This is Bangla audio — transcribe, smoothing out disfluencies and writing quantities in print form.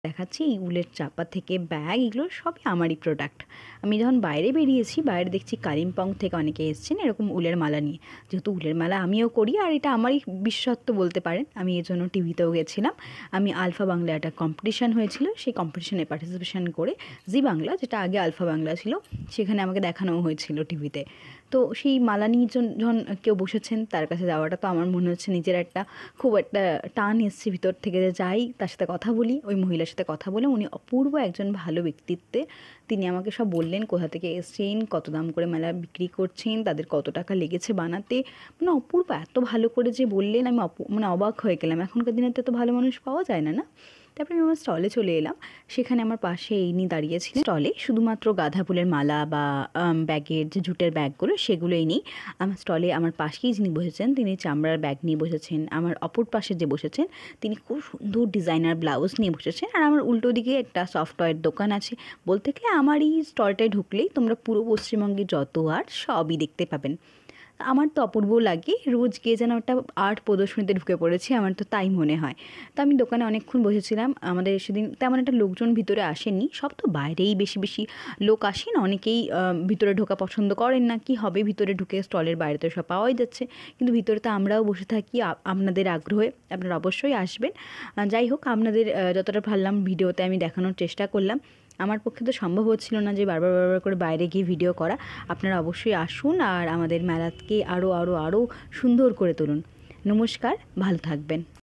দেখাচ্ছি এই উলের চাপা থেকে ব্যাগ, এগুলো সবই আমারই প্রোডাক্ট। আমি যখন বাইরে বেরিয়েছি, বাইরে দেখছি কালিম্পং থেকে অনেকে এসেছেন এরকম উলের মালা নিয়ে। যেহেতু উলের মালা আমিও করি আর এটা আমারই বিশেষত্ব বলতে পারেন, আমি এর জন্য টিভিতেও গেছিলাম। আমি আলফা বাংলা একটা কম্পিটিশান হয়েছিল, সেই কম্পিটিশানে পার্টিসিপেশন করে জি বাংলা, যেটা আগে আলফা বাংলা ছিল, সেখানে আমাকে দেখানোও হয়েছিল টিভিতে। তো সেই মালা নিয়ে যখন কেউ বসেছেন তার কাছে যাওয়াটা তো আমার মনে হচ্ছে নিজের খুব একটা টান এসছে ভিতর থেকে, যে যাই তার সাথে কথা বলি। ওই মহিলার সাথে কথা বলে, উনি অপূর্ব একজন ভালো ব্যক্তিত্বে, তিনি আমাকে সব বললেন কোথা থেকে এসছেন, কত দাম করে মেলা বিক্রি করছেন, তাদের কত টাকা লেগেছে বানাতে। মানে অপূর্ব এত ভালো করে যে বললেন, আমি অবাক হয়ে গেলাম। এখনকার দিনে তো এত ভালো মানুষ পাওয়া যায় না। তারপরে আমি আমার স্টলে চলে এলাম। সেখানে আমার পাশে ইনি দাঁড়িয়েছিলেন। স্টলে শুধুমাত্র গাঁদা ফুলের মালা বা ব্যাগের যে জুটের ব্যাগগুলো, সেগুলোই নেই। আমার স্টলে আমার পাশেই যিনি বসেছেন, তিনি চামড়ার ব্যাগ নিয়ে বসেছেন। আমার অপর পাশে যে বসেছেন, তিনি খুব সুন্দর ডিজাইনার ব্লাউজ নিয়ে বসেছেন। আর আমার উল্টো দিকে একটা সফটওয়্যার দোকান আছে। বলতে গেলে আমার এই স্টলটায় ঢুকলেই তোমরা পুরো পশ্চিমবঙ্গে যত আর্ট সবই দেখতে পাবেন। আমার তো অপূর্ব লাগে, রোজ গিয়ে যেন একটা আর্ট প্রদর্শনীতে ঢুকে পড়েছি, আমার তো তাই মনে হয়। তো আমি দোকানে অনেকক্ষণ বসেছিলাম। আমাদের সেদিন তেমন একটা লোকজন ভিতরে আসেনি, সব তো বাইরেই বেশি বেশি লোক আসেন। অনেকেই ভিতরে ঢোকা পছন্দ করেন না, কি হবে ভিতরে ঢুকে, স্টলের বাইরে তো সব পাওয়াই যাচ্ছে, কিন্তু ভিতরে তো আমরাও বসে থাকি আপনাদের আগ্রহে, আপনারা অবশ্যই আসবেন। যাই হোক, আপনাদের যতটা পারলাম ভিডিওতে আমি দেখানোর চেষ্টা করলাম। আমার পক্ষে তো সম্ভব হচ্ছিল না যে বারবার করে বাইরে গিয়ে ভিডিও করা। আপনারা অবশ্যই আসুন আর আমাদের মেলাকে আরও সুন্দর করে তুলুন। নমস্কার, ভালো থাকবেন।